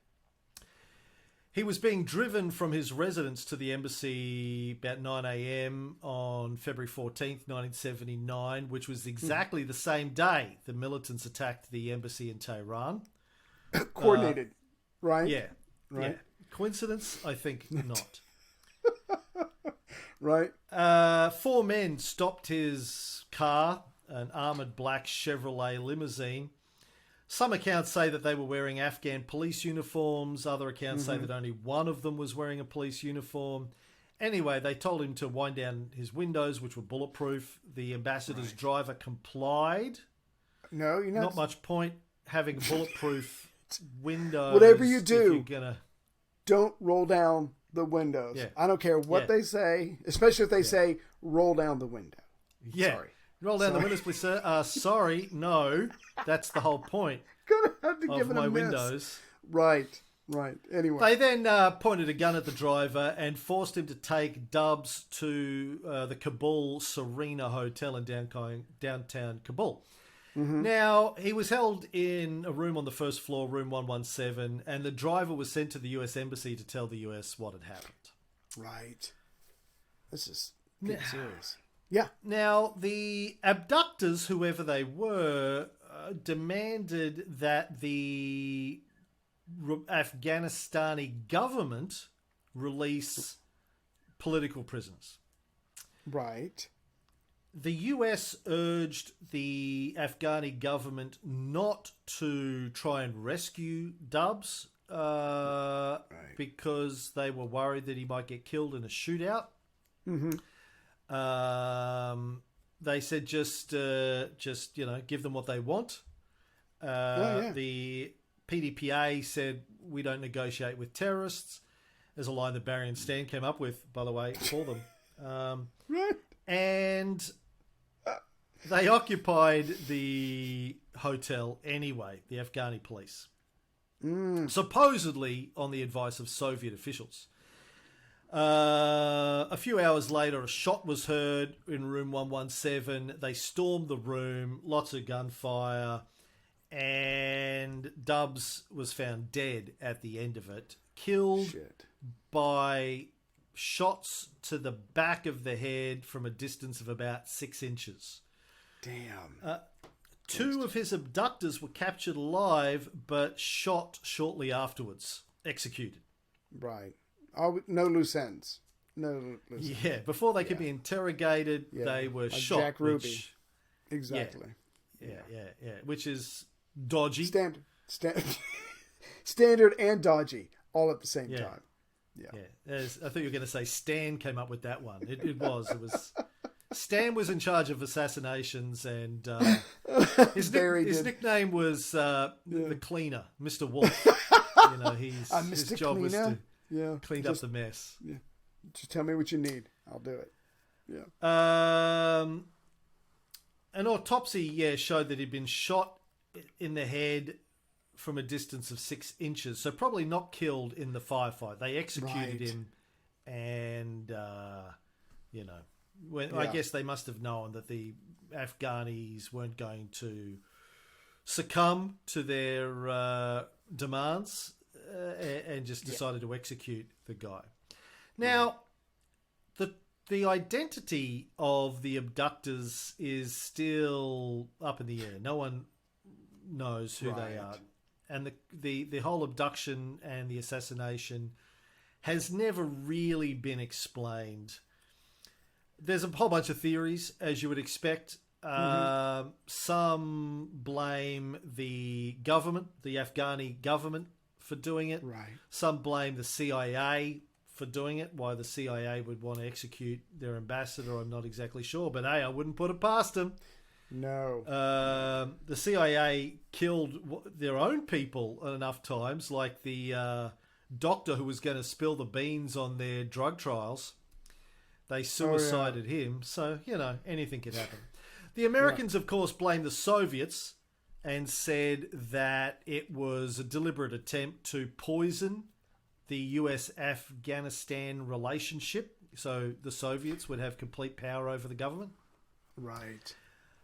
He was being driven from his residence to the embassy about 9 a.m. on February 14th, 1979, which was exactly the same day the militants attacked the embassy in Tehran. Coordinated, right? Yeah. Right. Yeah. Coincidence? I think not. Right. 4 men stopped his car, an armoured black Chevrolet limousine. Some accounts say that they were wearing Afghan police uniforms. Other accounts say that only one of them was wearing a police uniform. Anyway, they told him to wind down his windows, which were bulletproof. The ambassador's driver complied. No, you're not. Not much point having bulletproof windows. Whatever you do, if don't roll down the windows. Yeah. I don't care what they say, especially if they say roll down the window. Yeah. Sorry. Roll down the windows, please, sir. Sorry, no. That's the whole point Gonna have to of give it my a miss. windows. Right. Anyway. They then pointed a gun at the driver and forced him to take Dubs to the Kabul Serena Hotel in downtown Kabul. Now, he was held in a room on the first floor, room 117, and the driver was sent to the US Embassy to tell the US what had happened. Right. This is getting serious. Yeah. Now, the abductors, whoever they were, demanded that the Afghanistani government release political prisoners. Right. The US urged the Afghani government not to try and rescue Dubs because they were worried that he might get killed in a shootout. They said just give them what they want. The PDPA said we don't negotiate with terrorists. There's a line that Barry and Stan came up with, by the way, for them. Right. And they occupied the hotel anyway, the Afghani police. Supposedly on the advice of Soviet officials. A few hours later, a shot was heard in room 117. They stormed the room, lots of gunfire, and Dubs was found dead at the end of it, killed by shots to the back of the head from a distance of about 6 inches. Damn. Two of his abductors were captured alive, but shot shortly afterwards, executed. Right. Oh, no loose ends. No loose ends. Yeah, before they could be interrogated, they were like shot. Jack Ruby. Exactly. Yeah. Which is dodgy. Standard and dodgy, all at the same time. Yeah. I thought you were going to say Stan came up with that one. It was. Stan was in charge of assassinations, and his nickname was the Cleaner, Mr. Wolf. His job was to clean up the mess. Yeah. Just tell me what you need. I'll do it. Yeah. An autopsy, showed that he'd been shot in the head from a distance of 6 inches, so probably not killed in the firefight. They executed him, and I guess they must have known that the Afghanis weren't going to succumb to their demands, and just decided to execute the guy. Now, the identity of the abductors is still up in the air. No one knows who they are. And the whole abduction and the assassination has never really been explained. There's a whole bunch of theories, as you would expect. Some blame the government, the Afghani government, for doing it. Right. Some blame the CIA for doing it. Why the CIA would want to execute their ambassador, I'm not exactly sure. But hey, I wouldn't put it past them. No. The CIA killed their own people enough times, like the doctor who was going to spill the beans on their drug trials. They suicided him. So, anything could happen. The Americans, of course, blamed the Soviets and said that it was a deliberate attempt to poison the US-Afghanistan relationship, so the Soviets would have complete power over the government. Right.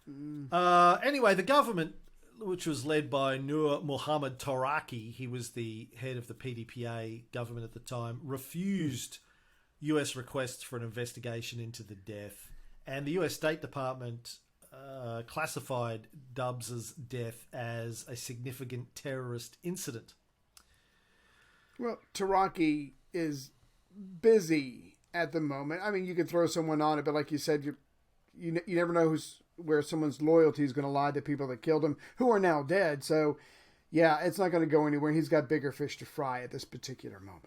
Anyway, the government, which was led by Nur Muhammad Taraki, he was the head of the PDPA government at the time, refused US requests for an investigation into the death, and the US State Department classified Dubs' death as a significant terrorist incident. Well, Taraki is busy at the moment. I mean, you could throw someone on it, but like you said, you never know where someone's loyalty is going to lie to people that killed him, who are now dead. So, yeah, it's not going to go anywhere. He's got bigger fish to fry at this particular moment.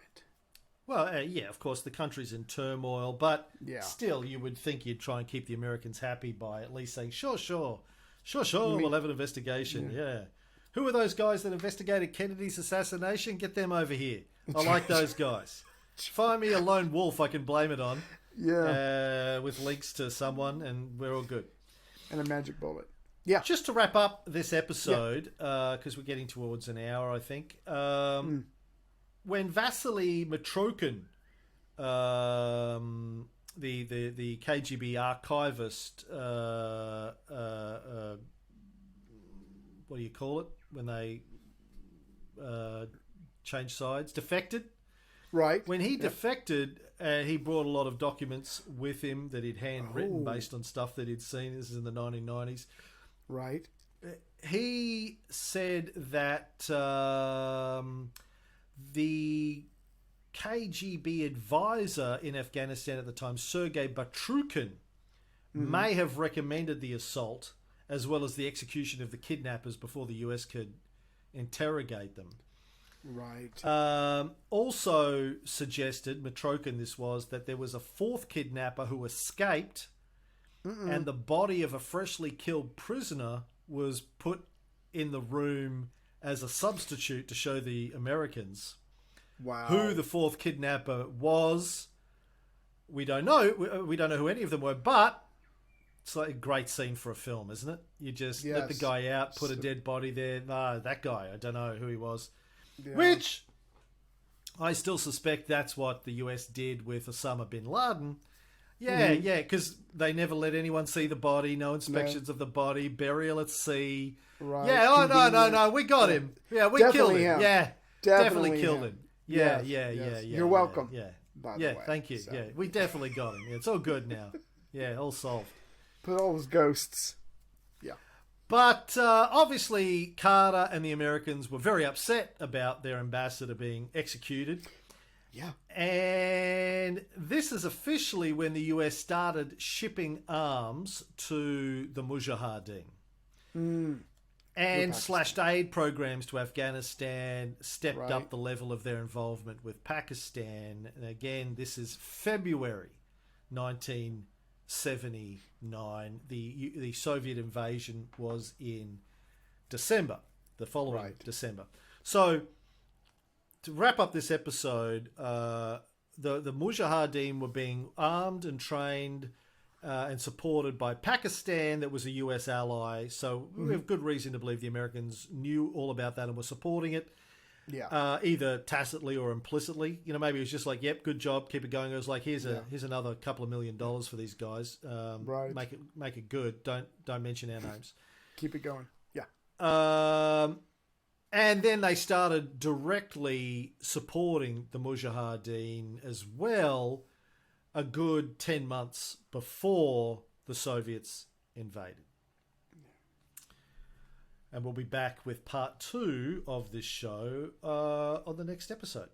Well, of course, the country's in turmoil, but still, you would think you'd try and keep the Americans happy by at least saying, sure, we'll have an investigation, Who are those guys that investigated Kennedy's assassination? Get them over here. I like those guys. Find me a lone wolf I can blame it on. Yeah. With links to someone, and we're all good. And a magic bullet. Yeah. Just to wrap up this episode, because we're getting towards an hour, I think. When Vasily Mitrokhin, the KGB archivist, what do you call it when they change sides? Defected. Right. When he defected, he brought a lot of documents with him that he'd handwritten based on stuff that he'd seen. This is in the 1990s. Right. He said that the KGB advisor in Afghanistan at the time, Sergei Batrukin, may have recommended the assault as well as the execution of the kidnappers before the US could interrogate them. Right. Also suggested, Matrokin this was, that there was a fourth kidnapper who escaped and the body of a freshly killed prisoner was put in the room as a substitute to show the Americans. Wow. Who the fourth kidnapper was, we don't know. We don't know who any of them were, but it's like a great scene for a film, isn't it? You just let the guy out, put a dead body there. No, that guy, I don't know who he was. Yeah. Which I still suspect that's what the US did with Osama bin Laden. Yeah, because they never let anyone see the body, no inspections of the body, burial at sea. Right. Yeah, no, we got him. Yeah, we killed him. Yeah, definitely killed him. Yeah. You're welcome. Yeah. By the way. Thank you. So. Yeah, we definitely got him. Yeah, it's all good now. Yeah, all solved. Put all those ghosts. Yeah. But obviously, Carter and the Americans were very upset about their ambassador being executed. Yeah. And this is officially when the US started shipping arms to the Mujahideen. And slashed aid programs to Afghanistan, stepped up the level of their involvement with Pakistan. And again, this is February 1979. The Soviet invasion was in December, the following December. So, to wrap up this episode, the Mujahideen were being armed and trained and supported by Pakistan, that was a US ally. So we have good reason to believe the Americans knew all about that and were supporting it. Yeah. Either tacitly or implicitly. You know, maybe it was just like, yep, good job, keep it going. It was like, here's another couple of $1 million for these guys. Make it good. Don't mention our names. Keep it going. Yeah. And then they started directly supporting the Mujahideen as well a good 10 months before the Soviets invaded. And we'll be back with part 2 of this show on the next episode.